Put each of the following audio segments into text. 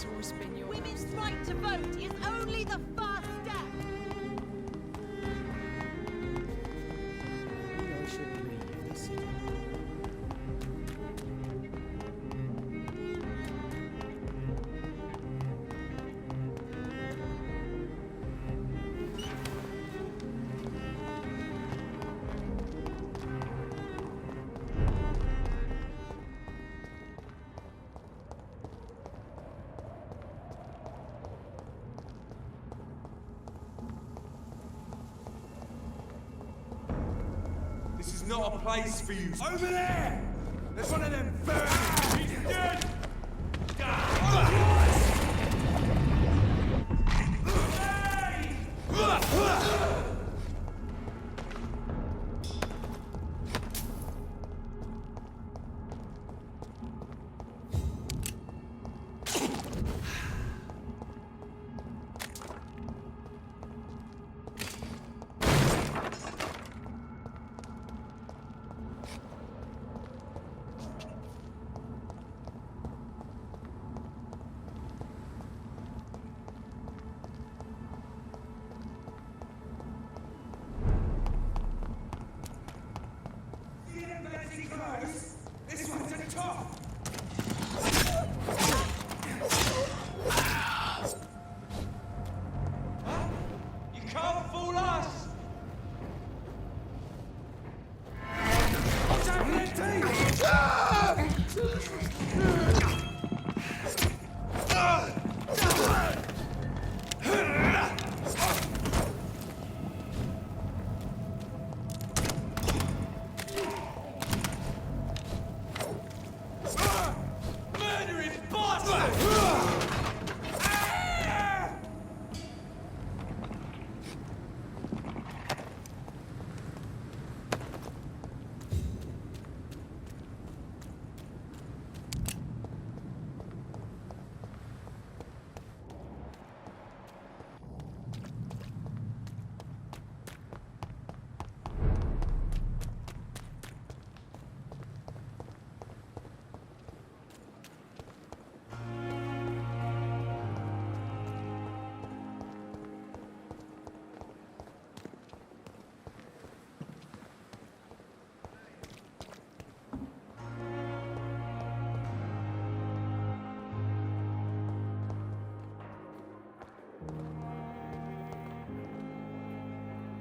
It's always been yours. Women's right to vote is only the first step. Maybe I should leave the city. This is not a place for you. Over there! There's one of them birds! He's dead! This one's a top! Huh? You can't fool us! What's happening to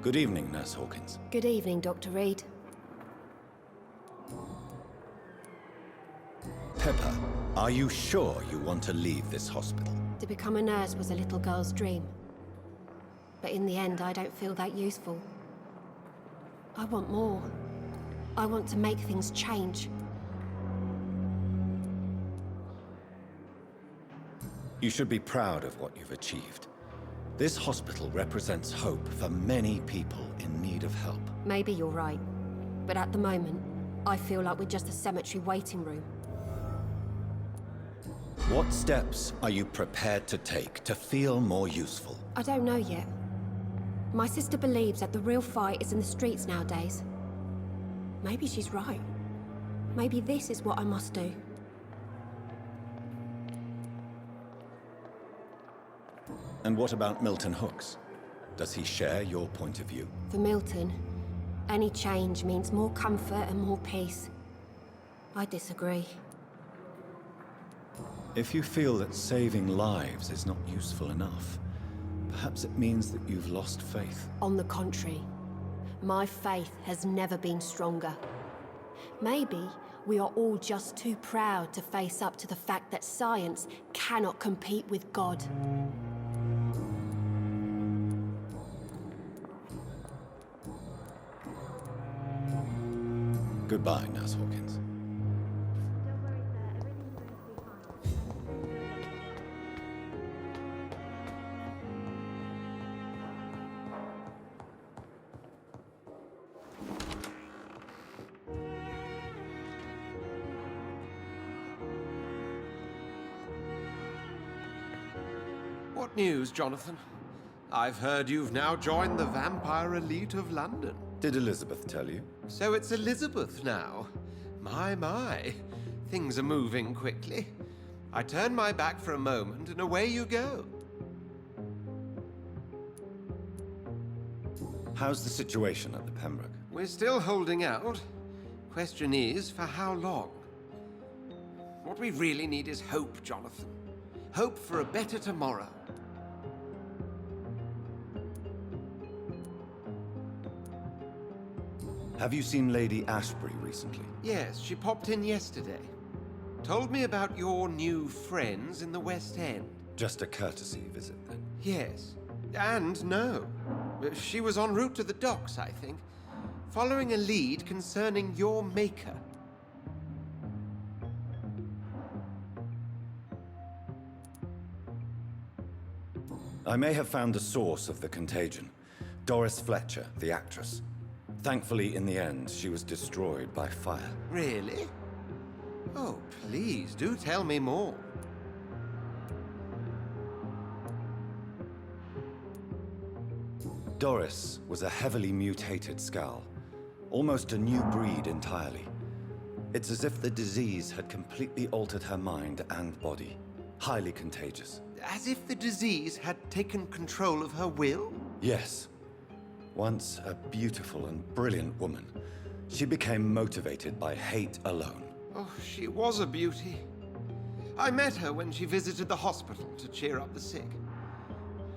Good evening, Nurse Hawkins. Good evening, Dr. Reed. Pepper, are you sure you want to leave this hospital? To become a nurse was a little girl's dream. But in the end, I don't feel that useful. I want more. I want to make things change. You should be proud of what you've achieved. This hospital represents hope for many people in need of help. Maybe you're right. But at the moment, I feel like we're just a cemetery waiting room. What steps are you prepared to take to feel more useful? I don't know yet. My sister believes that the real fight is in the streets nowadays. Maybe she's right. Maybe this is what I must do. And what about Milton Hooks? Does he share your point of view? For Milton, any change means more comfort and more peace. I disagree. If you feel that saving lives is not useful enough, perhaps it means that you've lost faith. On the contrary, my faith has never been stronger. Maybe we are all just too proud to face up to the fact that science cannot compete with God. Goodbye, Nurse Hawkins. What news, Jonathan? I've heard you've now joined the vampire elite of London. Did Elizabeth tell you? So it's Elizabeth now. My. Things are moving quickly. I turn my back for a moment, and away you go. How's the situation at the Pembroke? We're still holding out. Question is, for how long? What we really need is hope, Jonathan. Hope for a better tomorrow. Have you seen Lady Ashbury recently? Yes, she popped in yesterday. Told me about your new friends in the West End. Just a courtesy visit, then? Yes. And no. She was en route to the docks, I think, following a lead concerning your maker. I may have found the source of the contagion. Doris Fletcher, the actress. Thankfully, in the end, she was destroyed by fire. Really? Oh, please, do tell me more. Doris was a heavily mutated skull. Almost a new breed entirely. It's as if the disease had completely altered her mind and body. Highly contagious. As if the disease had taken control of her will? Yes. Once a beautiful and brilliant woman, she became motivated by hate alone. Oh, she was a beauty. I met her when she visited the hospital to cheer up the sick.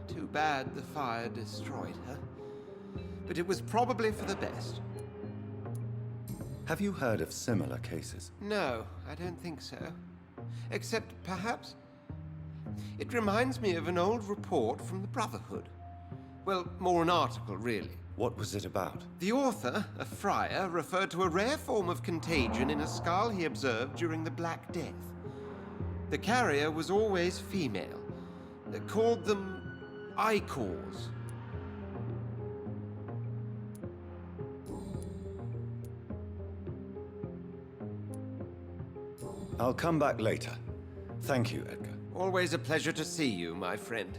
Too bad the fire destroyed her. But it was probably for the best. Have you heard of similar cases? No, I don't think so. Except, perhaps, it reminds me of an old report from the Brotherhood. Well, more an article, really. What was it about? The author, a friar, referred to a rare form of contagion in a skull he observed during the Black Death. The carrier was always female. They called them Icors. I'll come back later. Thank you, Edgar. Always a pleasure to see you, my friend.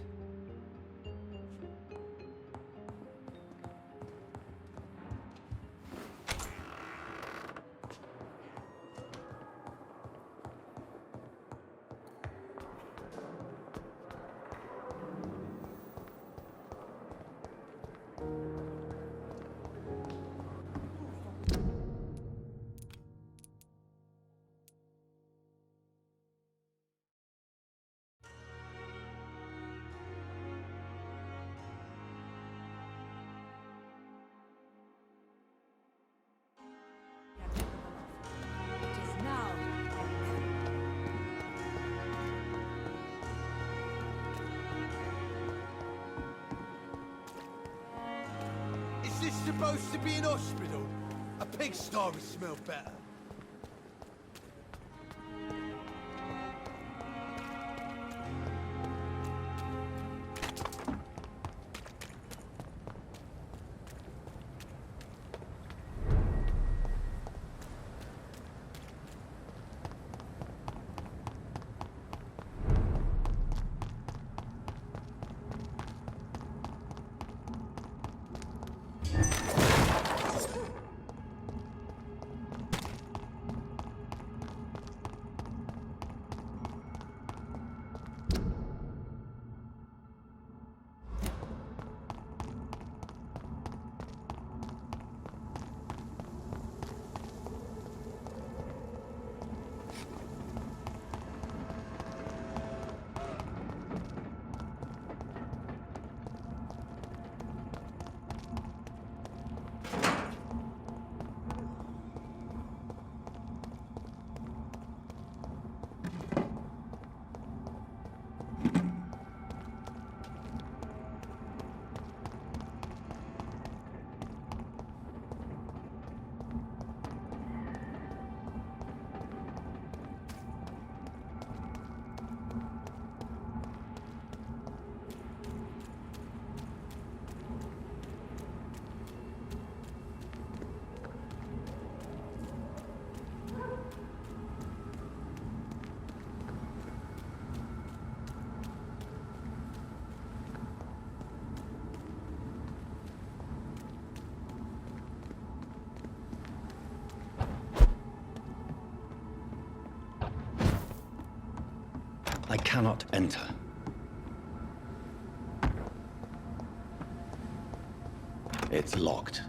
It is now. Is this supposed to be an hospital? A pigsty would smell better. I cannot enter. It's locked.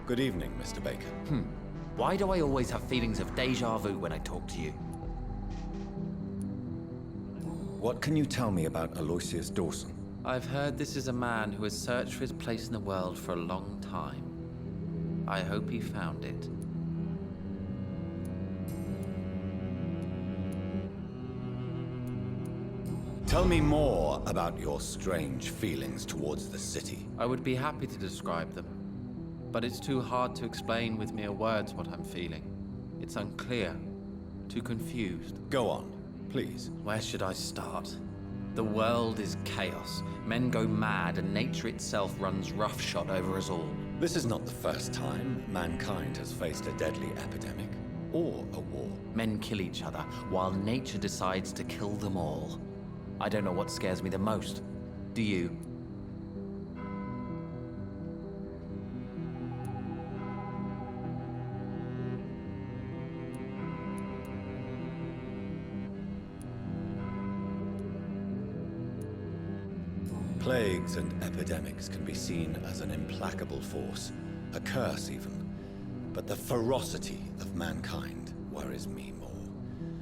Good evening, Mr. Baker. Why do I always have feelings of déjà vu when I talk to you? What can you tell me about Aloysius Dawson? I've heard this is a man who has searched for his place in the world for a long time. I hope he found it. Tell me more about your strange feelings towards the city. I would be happy to describe them, but it's too hard to explain with mere words what I'm feeling. It's unclear, too confused. Go on, please. Where should I start? The world is chaos. Men go mad, and nature itself runs roughshod over us all. This is not the first time mankind has faced a deadly epidemic, or a war. Men kill each other, while nature decides to kill them all. I don't know what scares me the most. Do you? Plagues and epidemics can be seen as an implacable force, a curse even. But the ferocity of mankind worries me more,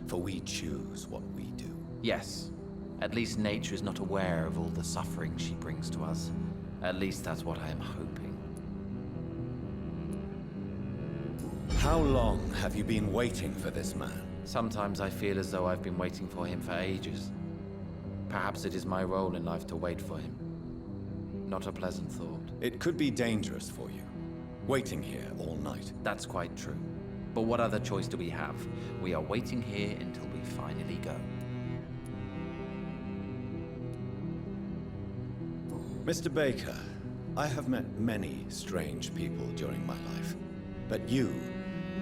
for we choose what we do. Yes. At least nature is not aware of all the suffering she brings to us. At least that's what I am hoping. How long have you been waiting for this man? Sometimes I feel as though I've been waiting for him for ages. Perhaps it is my role in life to wait for him. Not a pleasant thought. It could be dangerous for you, waiting here all night. That's quite true. But what other choice do we have? We are waiting here until we finally go. Mr. Baker, I have met many strange people during my life, but you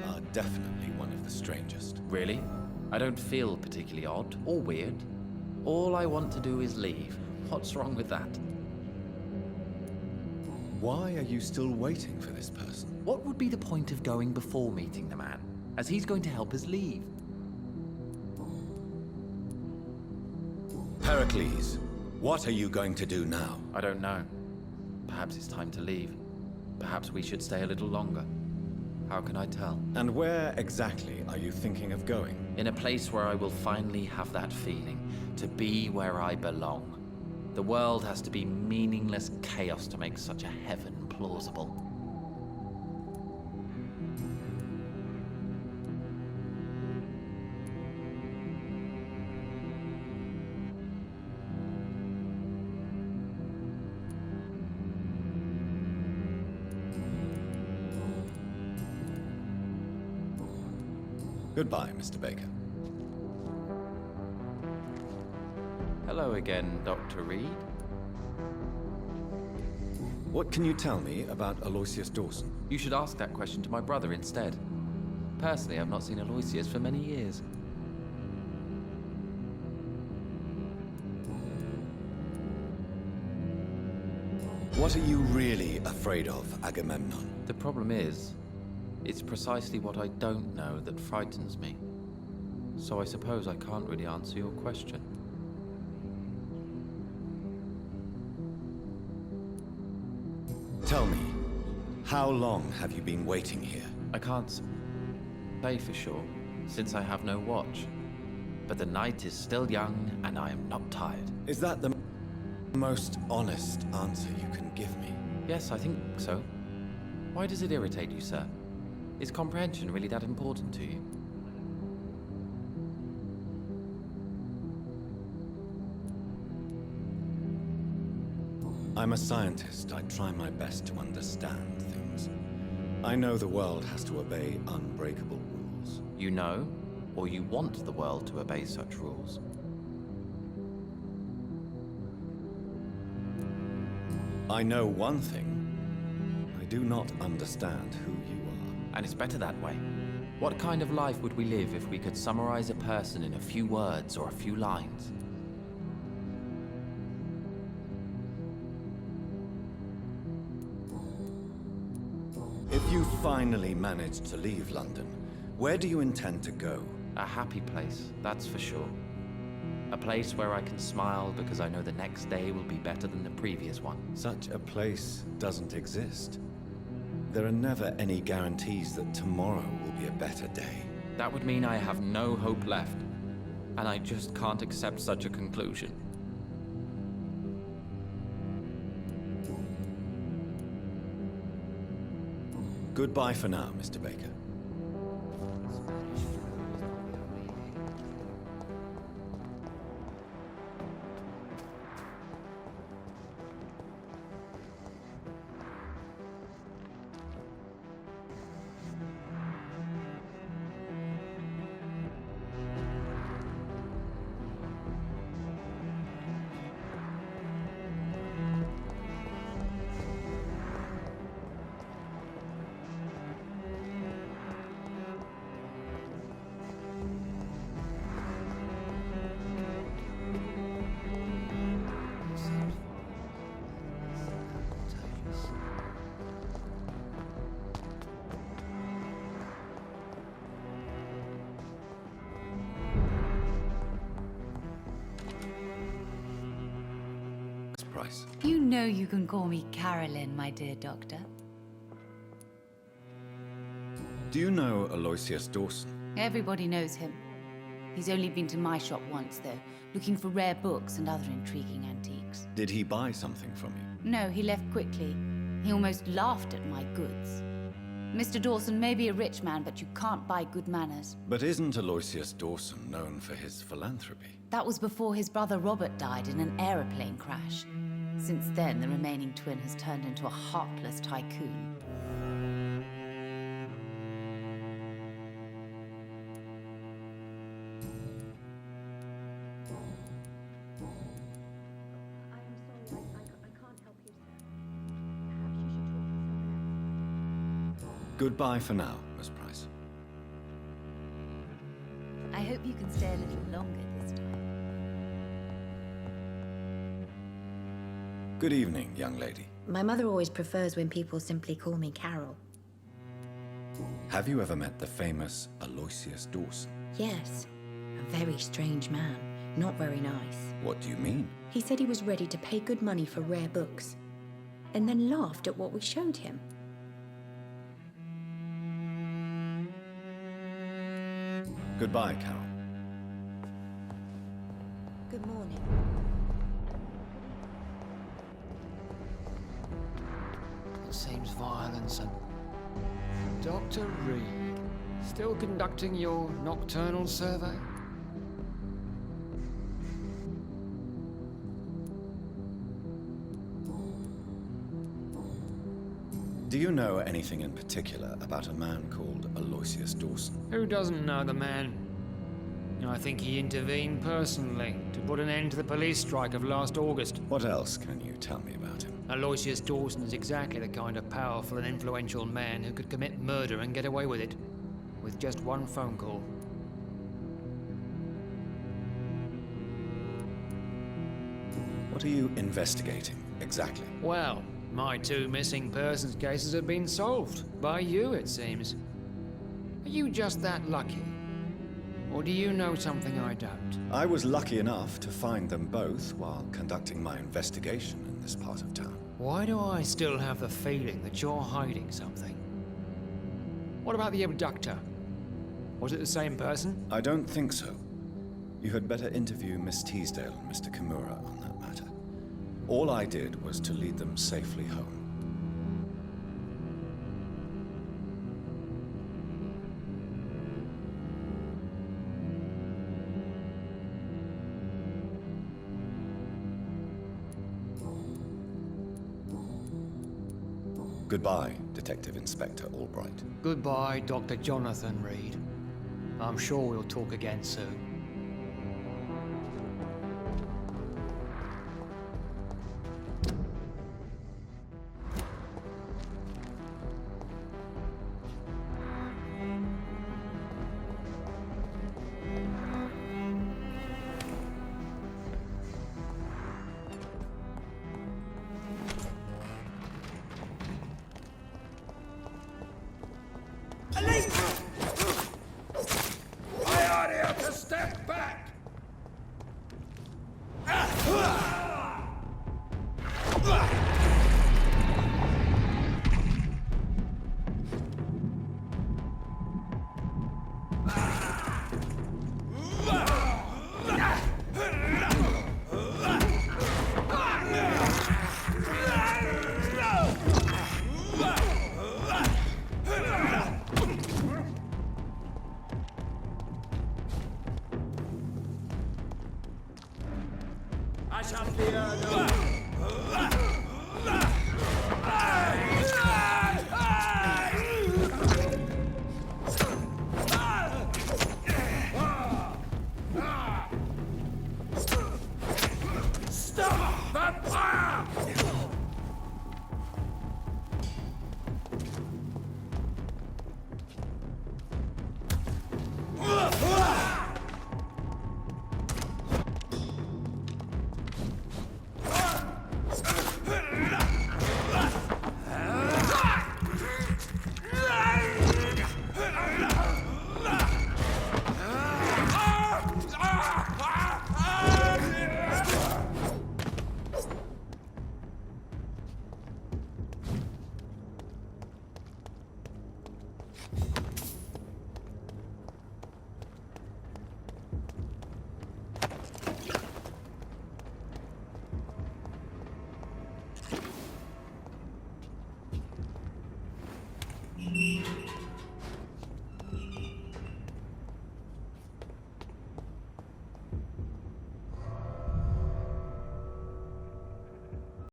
are definitely one of the strangest. Really? I don't feel particularly odd or weird. All I want to do is leave. What's wrong with that? Why are you still waiting for this person? What would be the point of going before meeting the man, as he's going to help us leave? Pericles, what are you going to do now? I don't know. Perhaps it's time to leave. Perhaps we should stay a little longer. How can I tell? And where exactly are you thinking of going? In a place where I will finally have that feeling, to be where I belong. The world has to be meaningless chaos to make such a heaven plausible. Goodbye, Mr. Baker. Hello again, Dr. Reed. What can you tell me about Aloysius Dawson? You should ask that question to my brother instead. Personally, I've not seen Aloysius for many years. What are you really afraid of, Agamemnon? The problem is, it's precisely what I don't know that frightens me. So I suppose I can't really answer your question. Tell me, how long have you been waiting here? I can't say for sure, since I have no watch. But the night is still young, and I am not tired. Is that the most honest answer you can give me? Yes, I think so. Why does it irritate you, sir? Is comprehension really that important to you? I'm a scientist. I try my best to understand things. I know the world has to obey unbreakable rules. You know, or you want the world to obey such rules? I know one thing. I do not understand who you are. And it's better that way. What kind of life would we live if we could summarize a person in a few words or a few lines? If you finally manage to leave London, where do you intend to go? A happy place, that's for sure. A place where I can smile because I know the next day will be better than the previous one. Such a place doesn't exist. There are never any guarantees that tomorrow will be a better day. That would mean I have no hope left, and I just can't accept such a conclusion. Goodbye for now, Mr. Baker. Price. You know you can call me Carolyn, my dear doctor. Do you know Aloysius Dawson? Everybody knows him. He's only been to my shop once, though, looking for rare books and other intriguing antiques. Did he buy something from you? No, he left quickly. He almost laughed at my goods. Mr. Dawson may be a rich man, but you can't buy good manners. But isn't Aloysius Dawson known for his philanthropy? That was before his brother Robert died in an aeroplane crash. Since then, the remaining twin has turned into a heartless tycoon. Goodbye for now, Miss Price. I hope you can stay a little longer this time. Good evening, young lady. My mother always prefers when people simply call me Carol. Have you ever met the famous Aloysius Dawson? Yes, a very strange man. Not very nice. What do you mean? He said he was ready to pay good money for rare books, and then laughed at what we showed him. Goodbye, Carol. Good morning. It seems violence and... Dr. Reed, still conducting your nocturnal survey? Do you know anything in particular about a man called Aloysius Dawson? Who doesn't know the man? I think he intervened personally to put an end to the police strike of last August. What else can you tell me about him? Aloysius Dawson is exactly the kind of powerful and influential man who could commit murder and get away with it, with just one phone call. What are you investigating, exactly? Well, my 2 missing persons cases have been solved. By you, it seems. Are you just that lucky? Or do you know something I don't? I was lucky enough to find them both while conducting my investigation in this part of town. Why do I still have the feeling that you're hiding something? What about the abductor? Was it the same person? I don't think so. You had better interview Miss Teasdale and Mr. Kimura on that matter. All I did was to lead them safely home. Goodbye, Detective Inspector Albright. Goodbye, Dr. Jonathan Reed. I'm sure we'll talk again soon. I order you to step back!